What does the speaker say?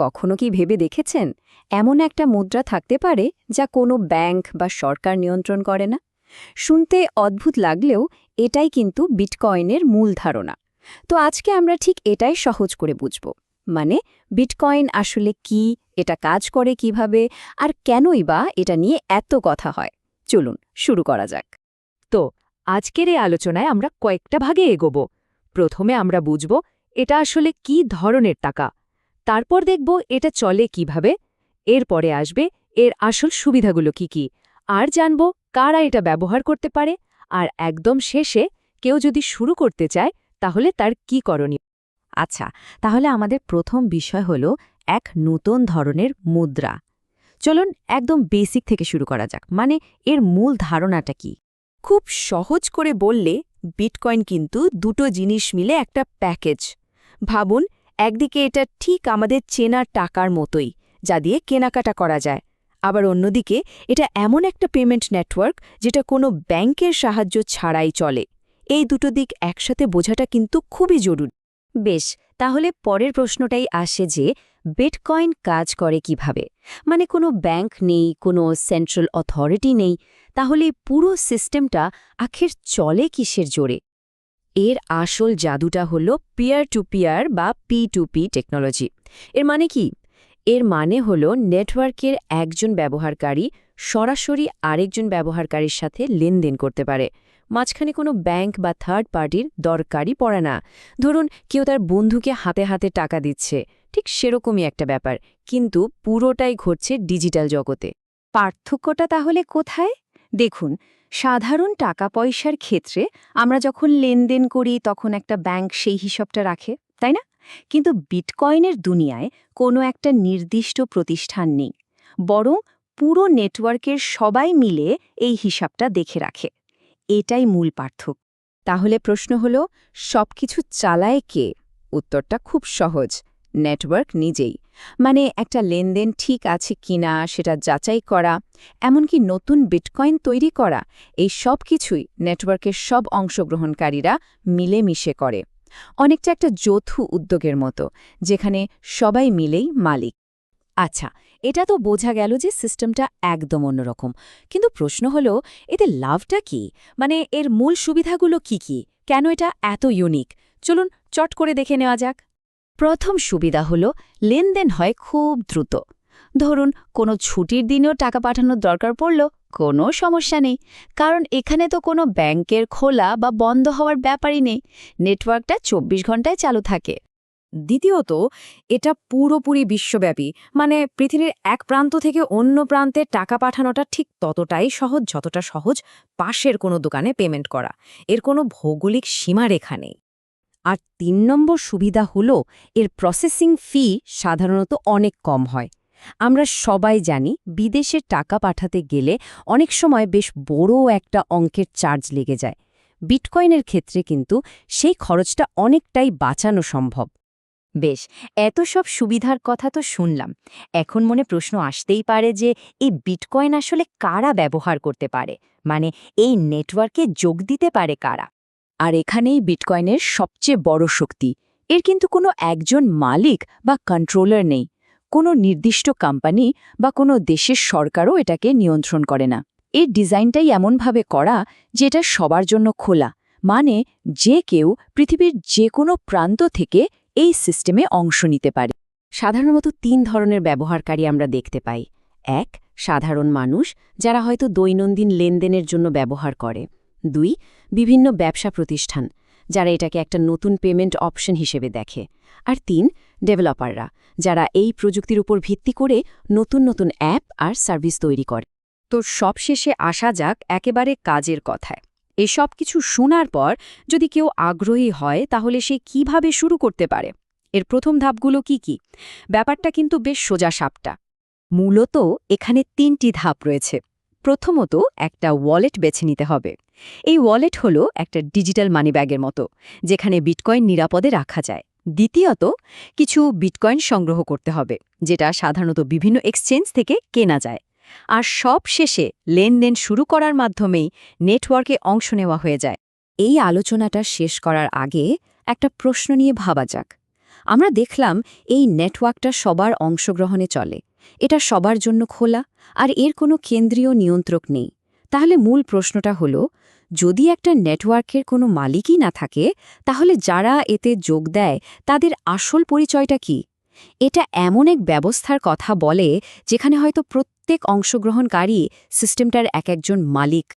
কখনো কি ভেবে দেখেছেন এমন একটা মুদ্রা থাকতে পারে যা কোনো ব্যাংক বা সরকার নিয়ন্ত্রণ করে না? শুনতে অদ্ভুত লাগলেও এটাই কিন্তু বিটকয়েনের মূল ধারণা। তো আজকে আমরা ঠিক এটাই সহজ করে বুঝব। মানে বিটকয়েন আসলে কি, এটা কাজ করে কিভাবে, আর কেনই বা এটা নিয়ে এত কথা হয়। চলুন শুরু করা যাক। তো আজকের এই আলোচনায় আমরা কয়েকটা ভাগে এগোব। প্রথমে আমরা বুঝব এটা আসলে কি ধরনের টাকা, তারপর দেখব এটা চলে কিভাবে, এরপরে আসবে এর আসল সুবিধাগুলো কি, আর জানব কারা এটা ব্যবহার করতে পারে, আর একদম শেষে কেউ যদি শুরু করতে চায় তাহলে তার কি করণীয়। আচ্ছা, তাহলে আমাদের প্রথম বিষয় হলো এক নতুন ধরনের মুদ্রা। চলুন একদম বেসিক থেকে শুরু করা যাক। মানে এর মূল ধারণাটা কি? খুব সহজ করে বললে বিটকয়েন কিন্তু দুটো জিনিস মিলে একটা প্যাকেজ। ভাবুন, একদিকে এটা ঠিক আমাদের চেনা টাকার মতোই, যা দিয়ে কেনাকাটা করা যায়। আবার অন্যদিকে এটা এমন একটা পেমেন্ট নেটওয়ার্ক যেটা কোনো ব্যাংকের সাহায্য ছাড়াই চলে। এই দুটো দিক একসাথে বোঝাটা কিন্তু খুবই জরুরি। বেশ, তাহলে পরের প্রশ্নটাই আসে যে বিটকয়েন কাজ করে কিভাবে? মানে কোনো ব্যাংক নেই, কোনো সেন্ট্রাল অথরিটি নেই, তাহলে পুরো সিস্টেমটা আখের চলে কিসের জোরে? এর আসল জাদুটা হলো পিয়ার টু পিয়ার বা P2P টেকনোলজি। এর মানে কি? এর মানে হলো নেটওয়ার্কের একজন ব্যবহারকারী সরাসরি আরেকজন ব্যবহারকারীর সাথে লেনদেন করতে পারে। মাঝখানে কোনো ব্যাংক বা থার্ড পার্টির দরকারই পড়ে না। ধরুন কেউ তার বন্ধুকে হাতে হাতে টাকা দিচ্ছে, ঠিক সেরকমই একটা ব্যাপার, কিন্তু পুরোটাই ঘটছে ডিজিটাল জগতে। পার্থক্যটা তাহলে কোথায়? দেখুন, সাধারণ টাকা পয়সার ক্ষেত্রে আমরা যখন লেনদেন করি তখন একটা ব্যাংক সেই হিসাবটা রাখে, তাই না? কিন্তু বিটকয়েনের দুনিয়ায় কোনো একটা নির্দিষ্ট প্রতিষ্ঠান নেই, বরং পুরো নেটওয়ার্কের সবাই মিলে এই হিসাবটা দেখে রাখে। এটাই মূল পার্থক্য। তাহলে প্রশ্ন হলো, সবকিছু চালায় কে? উত্তরটা খুব সহজ, নেটওয়ার্ক নিজেই। মানে একটা লেনদেন ঠিক আছে কিনা সেটা যাচাই করা, এমনকি নতুন বিটকয়েন তৈরি করা, এই সব কিছুই নেটওয়ার্কের সব অংশগ্রহণকারীরা মিলেমিশে করে। অনেকটা একটা যৌথ উদ্যোগের মতো, যেখানে সবাই মিলেই মালিক। আচ্ছা, এটা তো বোঝা গেল যে সিস্টেমটা একদম অন্যরকম। কিন্তু প্রশ্ন হলো, এতে লাভটা কি? মানে এর মূল সুবিধাগুলো কি? কেন এটা এত ইউনিক? চলুন চট করে দেখে নেওয়া যাক। প্রথম সুবিধা হলো লেনদেন হয় খুব দ্রুত। ধরুন কোনো ছুটির দিনেও টাকা পাঠানোর দরকার পড়ল, কোনো সমস্যা নেই, কারণ এখানে তো কোনো ব্যাংকের খোলা বা বন্ধ হওয়ার ব্যাপারই নেই। নেটওয়ার্কটা ২৪ ঘন্টায় চালু থাকে। দ্বিতীয়ত, এটা পুরোপুরি বিশ্বব্যাপী। মানে পৃথিবীর এক প্রান্ত থেকে অন্য প্রান্তে টাকা পাঠানোটা ঠিক ততটাই সহজ যতটা সহজ পাশের কোনো দোকানে পেমেন্ট করা। এর কোনো ভৌগোলিক সীমারেখা নেই। আর ৩ নম্বর সুবিধা হলো এর প্রসেসিং ফি সাধারণত অনেক কম হয়। আমরা সবাই জানি বিদেশে টাকা পাঠাতে গেলে অনেক সময় বেশ বড় একটা অঙ্কের চার্জ লেগে যায়। বিটকয়েনের ক্ষেত্রে কিন্তু সেই খরচটা অনেকটাই বাঁচানো সম্ভব। বেশ, এত সব সুবিধার কথা তো শুনলাম। এখন মনে প্রশ্ন আসতেই পারে যে এই বিটকয়েন আসলে কারা ব্যবহার করতে পারে? মানে এই নেটওয়ার্কে যোগ দিতে পারে কারা? আর এখানেই বিটকয়েনের সবচেয়ে বড় শক্তি। এর কিন্তু কোনো একজন মালিক বা কন্ট্রোলার নেই। কোনো নির্দিষ্ট কোম্পানি বা কোনো দেশের সরকারও এটাকে নিয়ন্ত্রণ করে না। এর ডিজাইনটাই এমনভাবে করা যে এটা সবার জন্য খোলা। মানে যে কেউ পৃথিবীর যে কোনো প্রান্ত থেকে এই সিস্টেমে অংশ নিতে পারে। সাধারণত ৩ ধরনের ব্যবহারকারী আমরা দেখতে পাই। ১. সাধারণ মানুষ, যারা হয়তো দৈনন্দিন লেনদেনের জন্য ব্যবহার করে। ২. বিভিন্ন ব্যবসা প্রতিষ্ঠান, যারা এটাকে একটা নতুন পেমেন্ট অপশন হিসেবে দেখে। আর ৩. ডেভেলপাররা, যারা এই প্রযুক্তির উপর ভিত্তি করে নতুন নতুন অ্যাপ আর সার্ভিস তৈরি করে। তো সবশেষে আসা যাক একেবারে কাজের কথায়। এসব কিছু শোনার পর যদি কেউ আগ্রহী হয় তাহলে সে কিভাবে শুরু করতে পারে? এর প্রথম ধাপগুলো কি? ব্যাপারটা কিন্তু বেশ সোজা সাপটা। মূলত এখানে ৩টি ধাপ রয়েছে। প্রথমত, একটা ওয়ালেট বেছে নিতে হবে। এই ওয়ালেট হলো একটা ডিজিটাল মানিব্যাগের মতো, যেখানে বিটকয়েন নিরাপদে রাখা যায়। দ্বিতীয়ত, কিছু বিটকয়েন সংগ্রহ করতে হবে, যেটা সাধারণত বিভিন্ন এক্সচেঞ্জ থেকে কেনা যায়। আর সব শেষে লেনদেন শুরু করার মাধ্যমেই নেটওয়ার্কে অংশ নেওয়া হয়ে যায়। এই আলোচনাটা শেষ করার আগে একটা প্রশ্ন নিয়ে ভাবা যাক। আমরা দেখলাম এই নেটওয়ার্কটা সবার অংশগ্রহণে চলে। এটা সবার জন্য খোলা, আর এর কোনো কেন্দ্রীয় নিয়ন্ত্রক নেই। তাহলে মূল প্রশ্নটা হলো, যদি একটা নেটওয়ার্কের কোনো মালিকই না থাকে, তাহলে যারা এতে যোগ দেয় তাদের আসল পরিচয়টা কি? এটা এমন এক ব্যবস্থার কথা বলে যেখানে হয়তো প্রত্যেক অংশগ্রহণকারী সিস্টেমটার এক একজন মালিক।